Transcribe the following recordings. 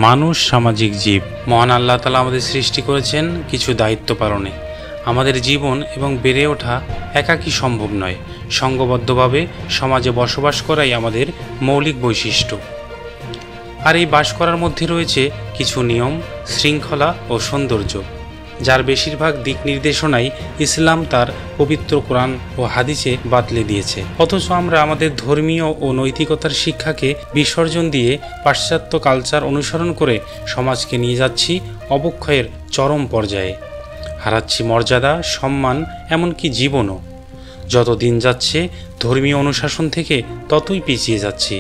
মানুষ সামাজিক জীব। মহান আল্লাহ তাআলা আমাদের সৃষ্টি করেছেন কিছু দায়িত্ব পালনে। আমাদের জীবন এবং বেড়ে ওঠা একাকী সম্ভব নয়, সংঘবদ্ধভাবে সমাজে বসবাস করাই আমাদের মৌলিক বৈশিষ্ট্য। আর এই বাস করার মধ্যে রয়েছে কিছু নিয়ম, শৃঙ্খলা ও সৌন্দর্য, যার বেশিরভাগ দিক নির্দেশনাই ইসলাম তার পবিত্র কোরআন ও হাদিসে বাতলে দিয়েছে। অথচ আমরা আমাদের ধর্মীয় ও নৈতিকতার শিক্ষাকে বিসর্জন দিয়ে পাশ্চাত্য কালচার অনুসরণ করে সমাজকে নিয়ে যাচ্ছি অবক্ষয়ের চরম পর্যায়ে। হারাচ্ছি মর্যাদা, সম্মান, এমনকি জীবনও। যত দিন যাচ্ছে ধর্মীয় অনুশাসন থেকে ততই পিছিয়ে যাচ্ছি।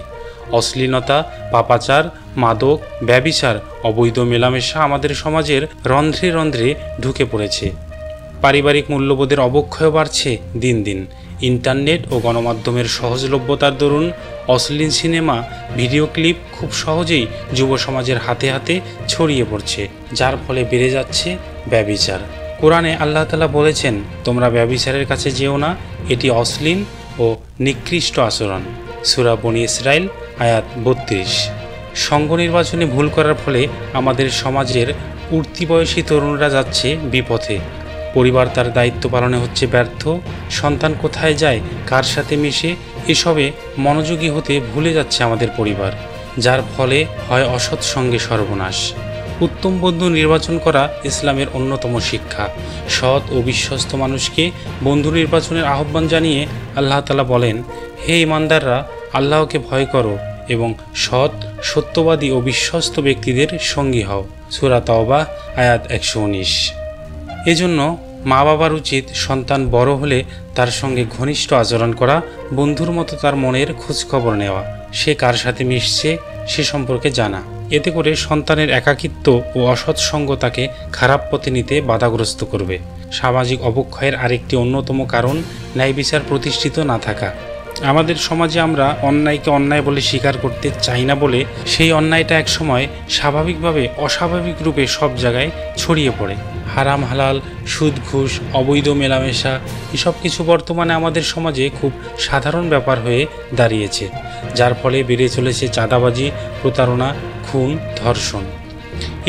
অশ্লীলতা, পাপাচার, মাদক, ব্যভিচার, অবৈধ মেলামেশা আমাদের সমাজের রন্ধ্রে রন্ধ্রে ঢুকে পড়েছে। পারিবারিক মূল্যবোধের অবক্ষয় বাড়ছে দিন দিন। ইন্টারনেট ও গণমাধ্যমের সহজলভ্যতার দরুন অশ্লীল সিনেমা, ভিডিও ক্লিপ খুব সহজেই যুব সমাজের হাতে হাতে ছড়িয়ে পড়ছে, যার ফলে বেড়ে যাচ্ছে ব্যভিচার। কোরআনে আল্লাহ তাআলা বলেছেন, তোমরা ব্যভিচারের কাছে যেও না, এটি অশ্লীল ও নিকৃষ্ট আচরণ। সূরা বনী ইসরাইল আয়াত ৩২। সংঘ নির্বাচনে ভুল করার ফলে আমাদের সমাজের উঠতি বয়সী তরুণরা যাচ্ছে বিপথে। পরিবার তার দায়িত্ব পালনে হচ্ছে ব্যর্থ। সন্তান কোথায় যায়, কার সাথে মিশে, এসবে মনোযোগী হতে ভুলে যাচ্ছে আমাদের পরিবার, যার ফলে হয় অসৎ সঙ্গে সর্বনাশ। উত্তম বন্ধু নির্বাচন করা ইসলামের অন্যতম শিক্ষা। সৎ ও বিশ্বস্ত মানুষকে বন্ধু নির্বাচনের আহ্বান জানিয়ে আল্লাহ তাআলা বলেন, হে ঈমানদাররা, আল্লাহকে ভয় করো এবং সৎ, সত্যবাদী ও বিশ্বস্ত ব্যক্তিদের সঙ্গী হও। সূরা তাওবা আয়াত ১১৯। এজন্য মা বাবার উচিত সন্তান বড় হলে তার সঙ্গে ঘনিষ্ঠ আচরণ করা, বন্ধুর মতো তার মনের খোঁজখবর নেওয়া, সে কার সাথে মিশছে সে সম্পর্কে জানা। এতে করে সন্তানের একাকিত্ব ও অসৎ সঙ্গ তাকে খারাপ পথে নিতে বাধাগ্রস্ত করবে। সামাজিক অবক্ষয়ের আরেকটি অন্যতম কারণ ন্যায় বিচার প্রতিষ্ঠিত না থাকা। আমাদের সমাজে আমরা অন্যায়কে অন্যায় বলে স্বীকার করতে চাই না বলে সেই অন্যায়টা একসময় স্বাভাবিকভাবে অস্বাভাবিক রূপে সব জায়গায় ছড়িয়ে পড়ে। হারাম হালাল, সুদ ঘুষ, অবৈধ মেলামেশা, এসব কিছু বর্তমানে আমাদের সমাজে খুব সাধারণ ব্যাপার হয়ে দাঁড়িয়েছে, যার ফলে বেড়ে চলেছে চাঁদাবাজি, প্রতারণা, খুন, ধর্ষণ।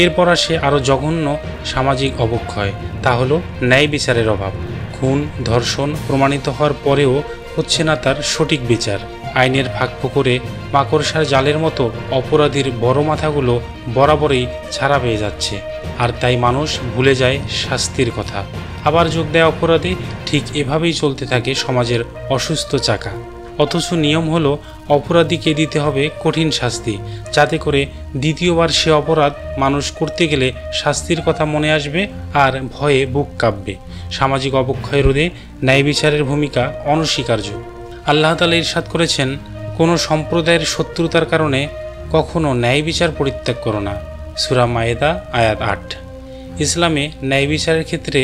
এরপর আসে আরও জঘন্য সামাজিক অবক্ষয়, তা হলো ন্যায় বিচারের অভাব। খুন, ধর্ষণ প্রমাণিত হওয়ার পরেও হচ্ছে না তার সঠিক বিচার। আইনের ফাঁকফোকরে মাকড়সার জালের মতো অপরাধীর বড় মাথাগুলো বরাবরই ছাড়া পেয়ে যাচ্ছে, আর তাই মানুষ ভুলে যায় শাস্তির কথা। আবার যোগ দেয় অপরাধে। ঠিক এভাবেই চলতে থাকে সমাজের অসুস্থ চাকা। অথচ নিয়ম হলো অপরাধীকে দিতে হবে কঠিন শাস্তি, যাতে করে দ্বিতীয়বার সে অপরাধ মানুষ করতে গেলে শাস্তির কথা মনে আসবে আর ভয়ে বুক কাঁপবে। সামাজিক অবক্ষয় রোধে ন্যায় বিচারের ভূমিকা অনস্বীকার্য। আল্লাহ তাআলা ইরশাদ করেছেন, কোনো সম্প্রদায়ের শত্রুতার কারণে কখনো ন্যায় বিচার পরিত্যাগ করো না। সূরা মায়েদা আয়াত ৮। ইসলামে ন্যায় বিচারের ক্ষেত্রে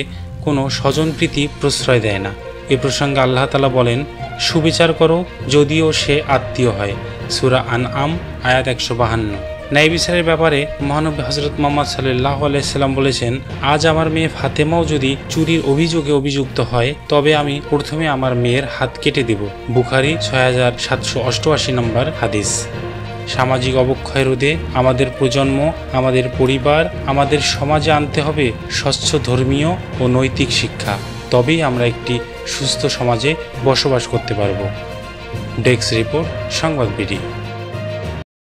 কোনো স্বজনপ্রীতি প্রশ্রয় দেয় না। এ প্রসঙ্গে আল্লাহ তাআলা বলেন, সুবিচার করো যদিও সে আত্মীয় হয়। সূরা আনআম আয়াত ১৫২। ন্যায় বিচারের ব্যাপারে মহানবী হযরত মুহাম্মদ সাল্লাল্লাহু আলাইহি সাল্লাম বলেছেন, আজ আমার মেয়ে ফাতেমাও যদি চুরির অভিযোগে অভিযুক্ত হয়, তবে আমি প্রথমে আমার মেয়ের হাত কেটে দেব। বুখারী ৬৭৮৮ নম্বর হাদিস। সামাজিক অবক্ষয় রোধে আমাদের প্রজন্ম, আমাদের পরিবার, আমাদের সমাজে আনতে হবে স্বচ্ছ ধর্মীয় ও নৈতিক শিক্ষা। তবেই আমরা একটি সুস্থ সমাজে বসবাস করতে পারব। ডেস্ক রিপোর্ট, সংবাদ বিডি।